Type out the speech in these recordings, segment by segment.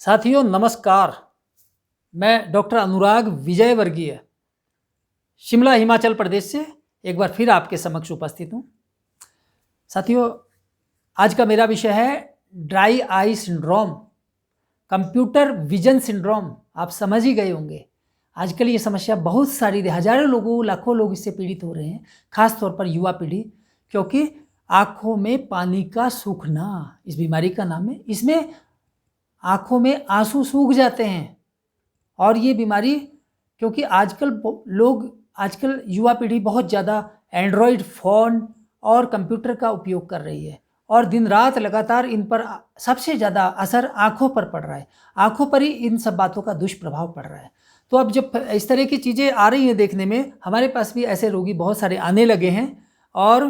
साथियों नमस्कार। मैं डॉक्टर अनुराग विजय वर्गीय शिमला हिमाचल प्रदेश से एक बार फिर आपके समक्ष उपस्थित हूँ। साथियों आज का मेरा विषय है dry eye syndrome, computer vision syndrome. आप समझ ही गए होंगे आजकल ये समस्या बहुत सारी हजारों लोगों लाखों लोग इससे पीड़ित हो रहे हैं, खास तौर पर युवा पीढ़ी, क्योंकि आँखों में पानी का सूखना इस बीमारी का नाम है। इसमें आँखों में आंसू सूख जाते हैं और ये बीमारी क्योंकि आजकल युवा पीढ़ी बहुत ज़्यादा एंड्रॉयड फ़ोन और कंप्यूटर का उपयोग कर रही है और दिन रात लगातार इन पर सबसे ज़्यादा असर आँखों पर पड़ रहा है। आँखों पर ही इन सब बातों का दुष्प्रभाव पड़ रहा है। तो अब जब इस तरह की चीज़ें आ रही हैं देखने में, हमारे पास भी ऐसे रोगी बहुत सारे आने लगे हैं। और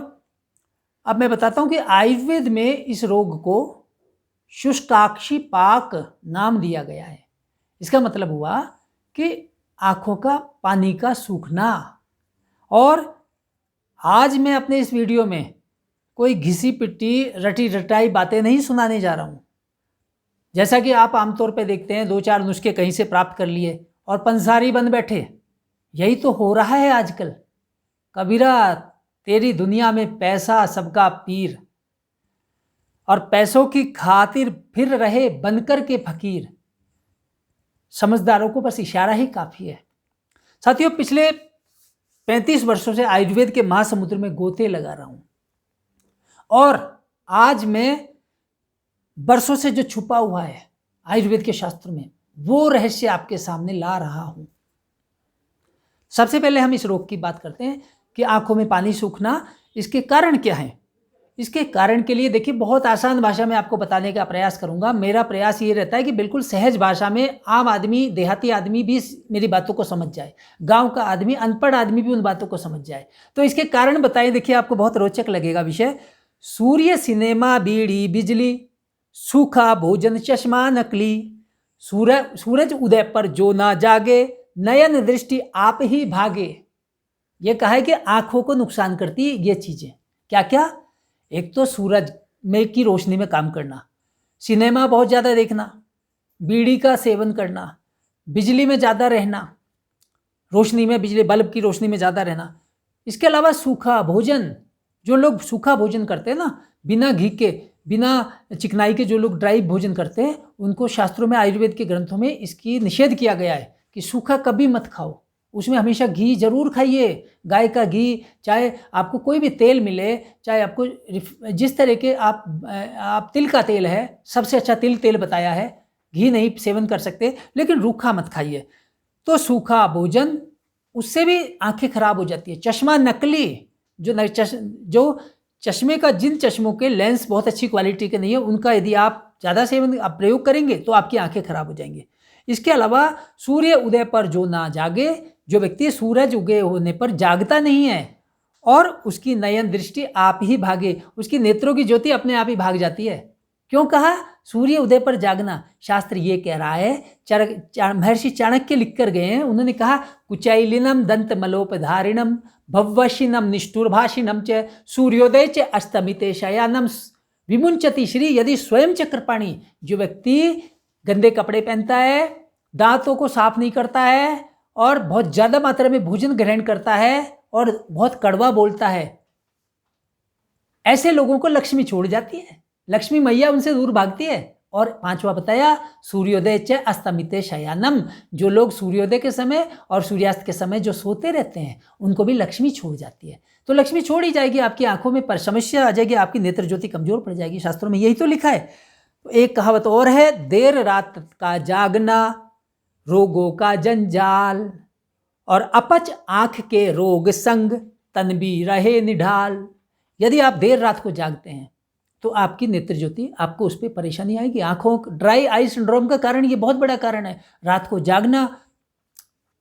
अब मैं बताता हूँ कि आयुर्वेद में इस रोग को शुष्काक्षिपाक नाम दिया गया है। इसका मतलब हुआ कि आँखों का पानी का सूखना। और आज मैं अपने इस वीडियो में कोई घिसी पिट्टी रटी रटाई बातें नहीं सुनाने जा रहा हूँ। जैसा कि आप आमतौर पे देखते हैं, दो चार नुस्खे कहीं से प्राप्त कर लिए और पंसारी बन बैठे। यही तो हो रहा है आजकल। कबीरा तेरी दुनिया में पैसा सबका पीर, और पैसों की खातिर फिर रहे बनकर के फकीर। समझदारों को बस इशारा ही काफ़ी है। साथियों पिछले 35 वर्षों से आयुर्वेद के महासमुद्र में गोते लगा रहा हूँ और आज मैं वर्षों से जो छुपा हुआ है आयुर्वेद के शास्त्र में वो रहस्य आपके सामने ला रहा हूँ। सबसे पहले हम इस रोग की बात करते हैं कि आंखों में पानी सूखना, इसके कारण क्या है। इसके कारण के लिए देखिए बहुत आसान भाषा में आपको बताने का प्रयास करूंगा। मेरा प्रयास ये रहता है कि बिल्कुल सहज भाषा में आम आदमी, देहाती आदमी भी मेरी बातों को समझ जाए, गांव का आदमी, अनपढ़ आदमी भी उन बातों को समझ जाए। तो इसके कारण बताएं, देखिए आपको बहुत रोचक लगेगा विषय। सूर्य सिनेमा बीड़ी बिजली, सूखा भोजन चश्मा नकली, सूरज उदय पर जो ना जागे, नयन दृष्टि आप ही भागे। ये कहा है कि आंखों को नुकसान करती है ये चीजें। क्या क्या? एक तो सूरज में की रोशनी में काम करना, सिनेमा बहुत ज़्यादा देखना, बीड़ी का सेवन करना, बिजली में ज़्यादा रहना, रोशनी में, बिजली बल्ब की रोशनी में ज़्यादा रहना। इसके अलावा सूखा भोजन, जो लोग सूखा भोजन करते हैं ना, बिना घी के, बिना चिकनाई के, जो लोग ड्राई भोजन करते हैं, उनको शास्त्रों में, आयुर्वेद के ग्रंथों में इसकी निषेध किया गया है कि सूखा कभी मत खाओ। उसमें हमेशा घी जरूर खाइए, गाय का घी, चाहे आपको कोई भी तेल मिले, चाहे आपको जिस तरह के आप तिल का तेल है, सबसे अच्छा तिल तेल बताया है, घी नहीं सेवन कर सकते, लेकिन रूखा मत खाइए। तो सूखा भोजन, उससे भी आंखें खराब हो जाती है। चश्मा नकली, जो चश्मे का, जिन चश्मों के लेंस बहुत अच्छी क्वालिटी के नहीं है, उनका यदि आप ज़्यादा सेवन आप प्रयोग करेंगे तो आपकी आंखें खराब हो जाएंगी। इसके अलावा सूर्य उदय पर जो ना जागे, जो व्यक्ति सूरज उगे होने पर जागता नहीं है और उसकी नयन दृष्टि आप ही भागे, उसकी नेत्रों की ज्योति अपने आप ही भाग जाती है। क्यों कहा सूर्य उदय पर जागना? शास्त्र ये कह रहा है, महर्षि चाणक्य लिख कर गए हैं, उन्होंने कहा कुचैलिनम दंत मलोपधारिणम भवशिनम निष्ठुरभाषिणम च सूर्योदय च अस्तमिते शयानम विमुंचति श्री यदि स्वयं चक्रपाणी। जो व्यक्ति गंदे कपड़े पहनता है, दांतों को साफ नहीं करता है और बहुत ज़्यादा मात्रा में भोजन ग्रहण करता है और बहुत कड़वा बोलता है, ऐसे लोगों को लक्ष्मी छोड़ जाती है, लक्ष्मी मैया उनसे दूर भागती है। और पांचवा बताया सूर्योदय च अस्तमिते शयानम, जो लोग सूर्योदय के समय और सूर्यास्त के समय जो सोते रहते हैं उनको भी लक्ष्मी छोड़ जाती है। तो लक्ष्मी छोड़ ही जाएगी, आपकी आंखों में समस्या आ जाएगी, आपकी नेत्र ज्योति कमजोर पड़ जाएगी। शास्त्रों में यही तो लिखा है। एक कहावत और है, देर रात का जागना रोगों का जंजाल, और अपच आंख के रोग संग तन भी रहे निढाल। यदि आप देर रात को जागते हैं तो आपकी नेत्र ज्योति, आपको उस पर परेशानी आएगी। आंखों ड्राई आई सिंड्रोम का कारण ये बहुत बड़ा कारण है। रात को जागना,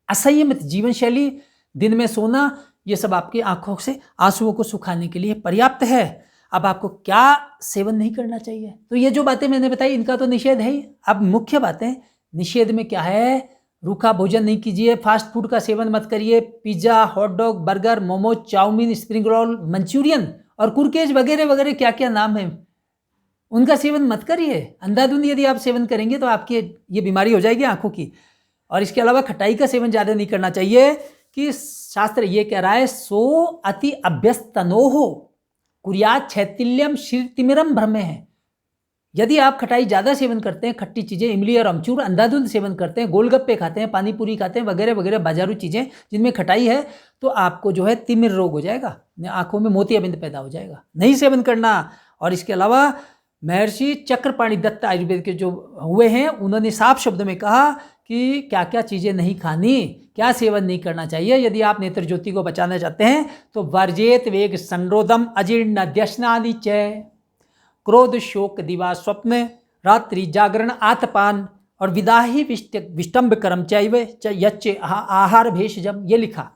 असंयमित जीवन शैली, दिन में सोना, ये सब आपकी आंखों से आंसुओं को सुखाने के लिए पर्याप्त है। अब आपको क्या सेवन नहीं करना चाहिए? तो ये जो बातें मैंने बताई इनका तो निषेध है ही। अब मुख्य बातें निषेध में क्या है? रूखा भोजन नहीं कीजिए, फास्ट फूड का सेवन मत करिए, pizza, hot dog, burger, momo, chowmein, spring roll, Manchurian और कुरकेज वगैरह वगैरह क्या क्या नाम है, उनका सेवन मत करिए। अंधाधुंध यदि आप सेवन करेंगे तो आपकी ये बीमारी हो जाएगी आँखों की। और इसके अलावा खटाई का सेवन ज़्यादा नहीं करना चाहिए, कि शास्त्र ये कह रहा है सो अति अभ्यस्तनोहो कुर्यात् छैथिल्यम शिरतिमिरम भ्रमे है। यदि आप खटाई ज़्यादा सेवन करते हैं, खट्टी चीज़ें, इमली और अमचूर अंधाधुंध सेवन करते हैं, गोलगप्पे खाते हैं, पानी पूरी खाते हैं, वगैरह वगैरह बाजारू चीज़ें जिनमें खटाई है, तो आपको जो है तिमिर रोग हो जाएगा, आंखों में मोतियाबिंद पैदा हो जाएगा। नहीं सेवन करना। और इसके अलावा महर्षि चक्रपाणि दत्त आयुर्वेद के जो हुए हैं, उन्होंने साफ शब्दों में कहा कि क्या क्या चीज़ें नहीं खानी, क्या सेवन नहीं करना चाहिए। यदि आप नेत्र ज्योति को बचाना चाहते हैं तो वर्जेत वेग संरोधम अजीर्ण व्यसनादि च क्रोध शोक दिवा स्वप्न रात्रि जागरण आतपान और विदाही विष्टम्भ कर्म चैव यच्च आहार भेषजम। ये लिखा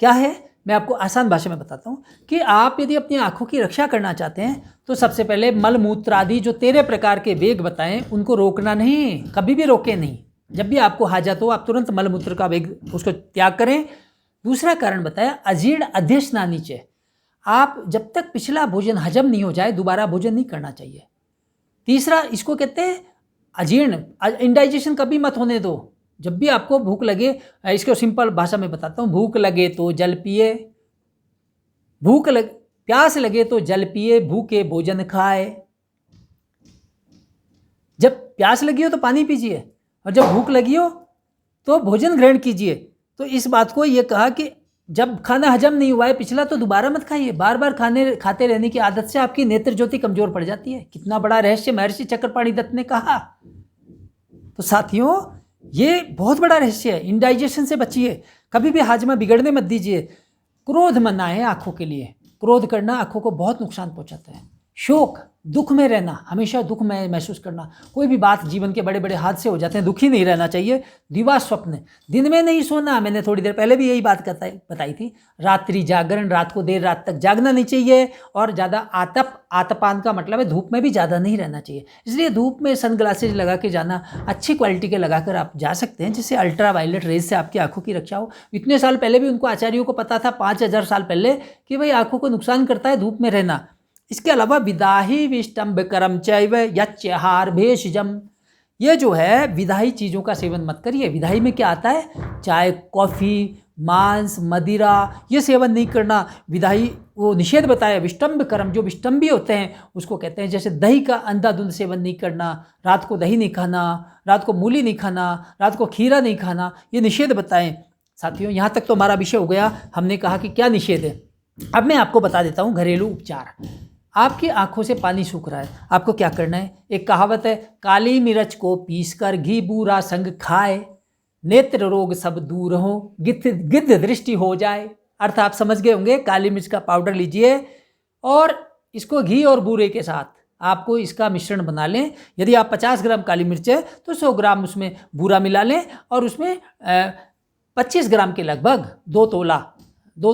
क्या है, मैं आपको आसान भाषा में बताता हूँ कि आप यदि अपनी आँखों की रक्षा करना चाहते हैं तो सबसे पहले मल मूत्र आदि जो 13 प्रकार के वेग बताएं उनको रोकना नहीं, कभी भी रोके नहीं। जब भी आपको हाजत हो आप तुरंत मल मूत्र का वेग उसको त्याग करें। दूसरा कारण बताया अजीर्ण अध्यशनानि च, आप जब तक पिछला भोजन हजम नहीं हो जाए दोबारा भोजन नहीं करना चाहिए। तीसरा इसको कहते हैं अजीर्ण, इंडाइजेशन कभी मत होने दो। जब भी आपको भूख लगे, इसको सिंपल भाषा में बताता हूँ, भूख लगे तो जल पिए, प्यास लगे तो जल पिए, भूखे भोजन खाए। जब प्यास लगी हो तो पानी पीजिए और जब भूख लगी हो तो भोजन ग्रहण कीजिए। तो इस बात को ये कहा कि जब खाना हजम नहीं हुआ है पिछला तो दोबारा मत खाइए। बार बार खाते रहने की आदत से आपकी नेत्र ज्योति कमजोर पड़ जाती है। कितना बड़ा रहस्य महर्षि चक्रपाणि दत्त ने कहा। तो साथियों ये बहुत बड़ा रहस्य है। इंडाइजेशन से बचिए, कभी भी हाजमा बिगड़ने मत दीजिए। क्रोध मना है आँखों के लिए, क्रोध करना आँखों को बहुत नुकसान पहुँचाता है। शोक, दुख में रहना, हमेशा दुख में महसूस करना, कोई भी बात, जीवन के बड़े बड़े हादसे हो जाते हैं, दुखी नहीं रहना चाहिए। दिवा स्वप्न, दिन में नहीं सोना, मैंने थोड़ी देर पहले भी यही बात बताई थी। रात्रि जागरण, रात को देर रात तक जागना नहीं चाहिए। और ज़्यादा आतपान का मतलब है धूप में भी ज़्यादा नहीं रहना चाहिए। इसलिए धूप में सन ग्लासेज लगा के जाना, अच्छी क्वालिटी के लगाकर आप जा सकते हैं जिससे अल्ट्रा वायलेट रेज से आपकी आंखों की रक्षा हो। इतने साल पहले भी उनको आचार्यों को पता था, 5000 साल पहले, कि भाई आंखों को नुकसान करता है धूप में रहना। इसके अलावा विदाही विष्टम्भ कर्म चैव यच्च आहार भेषजम, ये जो है विदाही चीज़ों का सेवन मत करिए। विदाही में क्या आता है, चाय, कॉफ़ी, मांस, मदिरा, ये सेवन नहीं करना। विदाही वो निषेध बताया। विष्टम्भ कर्म, जो विष्टम्भी होते हैं उसको कहते हैं। जैसे दही का अंधाधुंध सेवन नहीं करना, रात को दही नहीं खाना, रात को मूली नहीं खाना, रात को खीरा नहीं खाना, ये निषेध बताएं। साथियों यहाँ तक तो हमारा विषय हो गया, हमने कहा कि क्या निषेध है। अब मैं आपको बता देता हूँ घरेलू उपचार। आपकी आंखों से पानी सूख रहा है, आपको क्या करना है। एक कहावत है, काली मिर्च को पीसकर घी बूरा संग खाए, नेत्र रोग सब दूर हो, गिद्ध दृष्टि हो जाए। अर्थ आप समझ गए होंगे। काली मिर्च का पाउडर लीजिए और इसको घी और बूरे के साथ आपको इसका मिश्रण बना लें। यदि आप 50 ग्राम काली मिर्च है तो 100 ग्राम उसमें बूरा मिला लें और उसमें 25 ग्राम के लगभग 2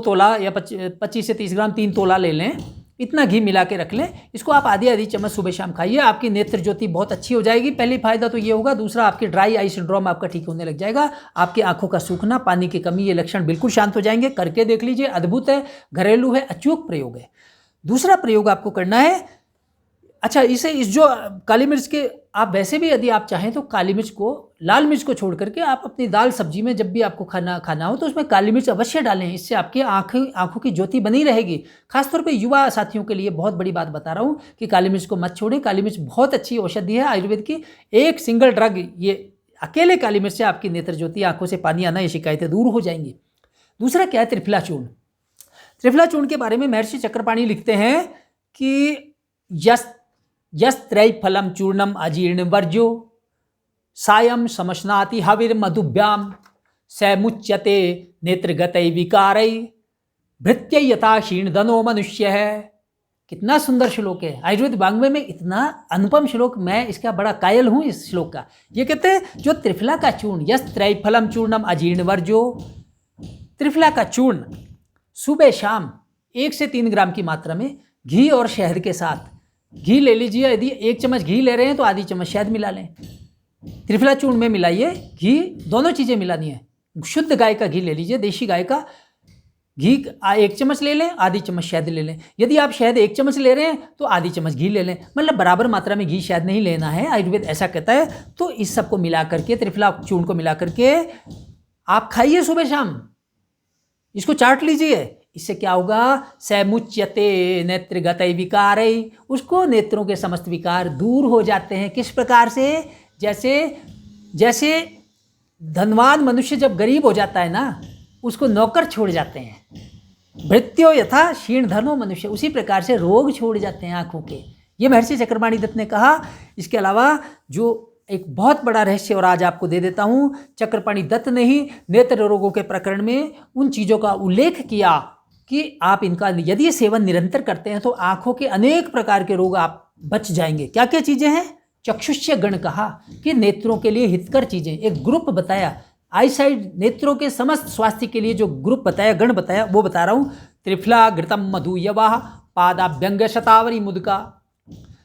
तोला या 25 से 30 ग्राम 3 तोला ले लें। इतना घी मिला के रख लें। इसको आप आधी चम्मच सुबह शाम खाइए, आपकी नेत्र ज्योति बहुत अच्छी हो जाएगी। पहली फायदा तो ये होगा। दूसरा, आपकी ड्राई आई सिंड्रोम आपका ठीक होने लग जाएगा। आपकी आंखों का सूखना, पानी की कमी, ये लक्षण बिल्कुल शांत हो जाएंगे। करके देख लीजिए, अद्भुत है, घरेलू है, अचूक प्रयोग है। दूसरा प्रयोग आपको करना है, अच्छा इस जो काली मिर्च के, आप वैसे भी यदि आप चाहें तो काली मिर्च को, लाल मिर्च को छोड़ करके आप अपनी दाल सब्जी में जब भी आपको खाना हो तो उसमें काली मिर्च अवश्य डालें। इससे आपकी आंखों की ज्योति बनी रहेगी। खासतौर पे युवा साथियों के लिए बहुत बड़ी बात बता रहा हूँ कि काली मिर्च को मत छोड़ें। काली मिर्च बहुत अच्छी औषधि है आयुर्वेद की, एक सिंगल ड्रग। ये अकेले काली मिर्च से आपकी नेत्र ज्योति, आंखों से पानी आना, ये शिकायतें दूर हो जाएंगी। दूसरा क्या है, त्रिफला चूर्ण। त्रिफला चूर्ण के बारे में महर्षि चक्रपाणि लिखते हैं कि यस्त्रैफलम चूर्णम अजीर्ण वर्जो सायं समश्नाति हविर मधुभ्याम सैमुच्यते नेत्रगतै विकारै भृत्यै यथा क्षीणधनो मनुष्य है। कितना सुंदर श्लोक है। आयुर्वेद वाङ्मय में इतना अनुपम श्लोक, मैं इसका बड़ा कायल हूँ इस श्लोक का। ये कहते हैं जो त्रिफला का चूर्ण, यस्त्रैफलम चूर्णम अजीर्ण वर्जो, त्रिफला का चूर्ण सुबह शाम 1 से 3 ग्राम की मात्रा में घी और शहद के साथ, घी ले लीजिए, यदि 1 चम्मच घी ले रहे हैं तो आधी चम्मच शहद मिला लें। त्रिफला चूर्ण में मिलाइए, घी, दोनों चीज़ें मिलानी है। शुद्ध गाय का घी ले लीजिए, देशी गाय का, घी 1 चम्मच ले लें, आधी चम्मच शहद ले लें। यदि आप शहद 1 चम्मच ले रहे हैं तो आधी चम्मच घी ले लें, मतलब बराबर मात्रा में घी शहद नहीं लेना है, आयुर्वेद ऐसा कहता है। तो इस सबको मिला करके, त्रिफला चूर्ण को मिला करके आप खाइए सुबह शाम, इसको चाट लीजिए। इससे क्या होगा, सैमुच्यते नेत्रगतै विकारै, उसको नेत्रों के समस्त विकार दूर हो जाते हैं। किस प्रकार से, जैसे धनवान मनुष्य जब गरीब हो जाता है ना, उसको नौकर छोड़ जाते हैं, भृत्यो यथा क्षीण धनो मनुष्य, उसी प्रकार से रोग छोड़ जाते हैं आँखों के। ये महर्षि चक्रपाणि दत्त ने कहा। इसके अलावा जो एक बहुत बड़ा रहस्य और आज आपको दे देता हूँ, चक्रपाणि दत्त ने ही नेत्र रोगों के प्रकरण में उन चीज़ों का उल्लेख किया कि आप इनका यदि सेवन निरंतर करते हैं तो आँखों के अनेक प्रकार के रोग आप बच जाएंगे। क्या क्या चीज़ें हैं, चक्षुष्य गण कहा कि नेत्रों के लिए हितकर चीज़ें, एक ग्रुप बताया, आईसाइड नेत्रों के समस्त स्वास्थ्य के लिए जो ग्रुप बताया, गण बताया, वो बता रहा हूँ। त्रिफला घृतम मधु यवाह पादाभ्यंग शतावरी मुदका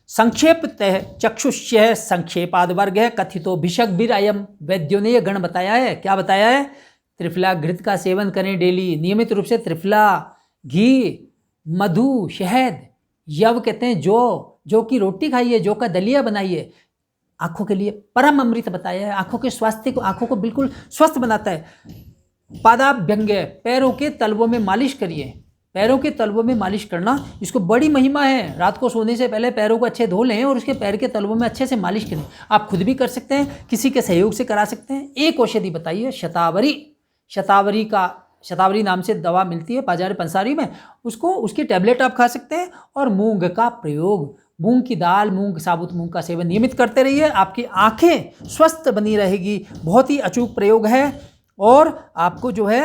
संक्षेपतः चक्षुष्य संक्षेपाद वर्ग है कथितो भिषक बीर अयम। वैद्यों ने यह गण बताया है। क्या बताया है, त्रिफला घृत का सेवन करें डेली, नियमित रूप से त्रिफला, घी, मधु, शहद, यव कहते हैं जौ की रोटी खाइए, जौ का दलिया बनाइए, आँखों के लिए परम अमृत बताया है। आँखों के स्वास्थ्य को, आँखों को बिल्कुल स्वस्थ बनाता है। पादाभ्यंग, पैरों के तलवों में मालिश करिए, पैरों के तलवों में मालिश करना, इसको बड़ी महिमा है। रात को सोने से पहले पैरों को अच्छे धो लें और उसके पैर के तलवों में अच्छे से मालिश करें। आप खुद भी कर सकते हैं, किसी के सहयोग से करा सकते हैं। एक औषधि बताइए, शतावरी नाम से दवा मिलती है बाजार पंसारी में, उसकी टैबलेट आप खा सकते हैं। और मूंग का प्रयोग, मूंग की दाल, साबुत मूंग का सेवन नियमित करते रहिए, आपकी आंखें स्वस्थ बनी रहेगी। बहुत ही अचूक प्रयोग है। और आपको जो है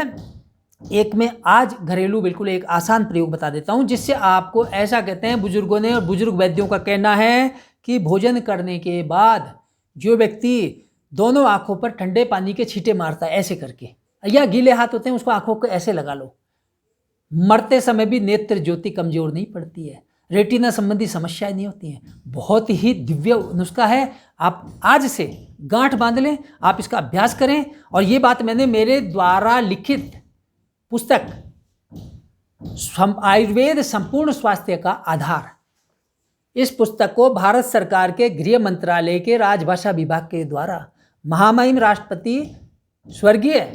एक में आज घरेलू बिल्कुल एक आसान प्रयोग बता देता हूं, जिससे आपको, ऐसा कहते हैं बुजुर्गों ने और बुजुर्ग वैद्यों का कहना है कि भोजन करने के बाद जो व्यक्ति दोनों आंखों पर ठंडे पानी के छींटे मारता है ऐसे करके, या गीले हाथ होते हैं उसको आंखों को ऐसे लगा लो, मरते समय भी नेत्र ज्योति कमजोर नहीं पड़ती है, रेटिना संबंधी समस्याएं नहीं होती हैं। बहुत ही दिव्य नुस्खा है। आप आज से गांठ बांध लें, आप इसका अभ्यास करें। और ये बात मैंने मेरे द्वारा लिखित पुस्तक आयुर्वेद संपूर्ण स्वास्थ्य का आधार, इस पुस्तक को भारत सरकार के गृह मंत्रालय के राजभाषा विभाग के द्वारा महामहिम राष्ट्रपति स्वर्गीय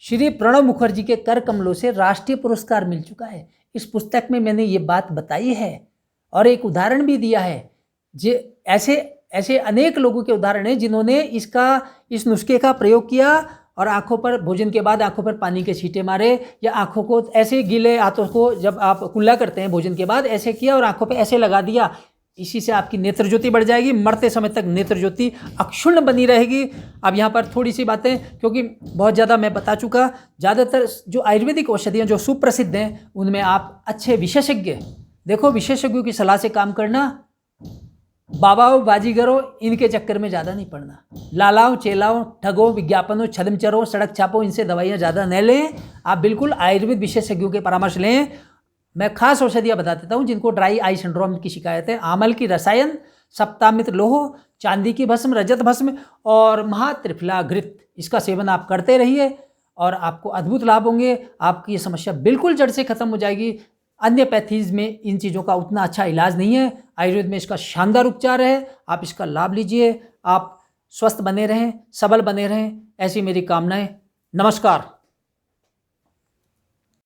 श्री प्रणब मुखर्जी के कर कमलों से राष्ट्रीय पुरस्कार मिल चुका है। इस पुस्तक में मैंने ये बात बताई है और एक उदाहरण भी दिया है। ऐसे अनेक लोगों के उदाहरण हैं जिन्होंने इस नुस्खे का प्रयोग किया और आंखों पर, भोजन के बाद आंखों पर पानी के छींटे मारे, या आंखों को ऐसे गीले हाथों को जब आप कुल्ला करते हैं भोजन के बाद ऐसे किया और आंखों पे ऐसे लगा दिया। इसी से आपकी नेत्र ज्योति बढ़ जाएगी, मरते समय तक नेत्र ज्योति अक्षुण्ण बनी रहेगी। अब यहाँ पर थोड़ी सी बातें, क्योंकि बहुत ज़्यादा मैं बता चुका, ज़्यादातर जो आयुर्वेदिक औषधियाँ जो सुप्रसिद्ध हैं उनमें आप अच्छे विशेषज्ञ देखो, विशेषज्ञों की सलाह से काम करना। बाबाओ बाजीगरों इनके चक्कर में ज़्यादा नहीं पड़ना, लालाओं चेलाओं ठगों विज्ञापनों छदमचरों सड़क छापों इनसे दवाइयाँ ज़्यादा न लें। आप बिल्कुल आयुर्वेद विशेषज्ञों के परामर्श लें। मैं खास औषधियाँ बता देता हूँ जिनको ड्राई आई सिंड्रोम की शिकायत है। आमल की रसायन, सप्तामित लोह, चांदी की भस्म, रजत भस्म और महात्रिफला घृत, इसका सेवन आप करते रहिए और आपको अद्भुत लाभ होंगे। आपकी ये समस्या बिल्कुल जड़ से खत्म हो जाएगी। अन्य पैथीज में इन चीज़ों का उतना अच्छा इलाज नहीं है, आयुर्वेद में इसका शानदार उपचार है। आप इसका लाभ लीजिए, आप स्वस्थ बने रहें, सबल बने रहें, ऐसी मेरी कामनाएं। नमस्कार।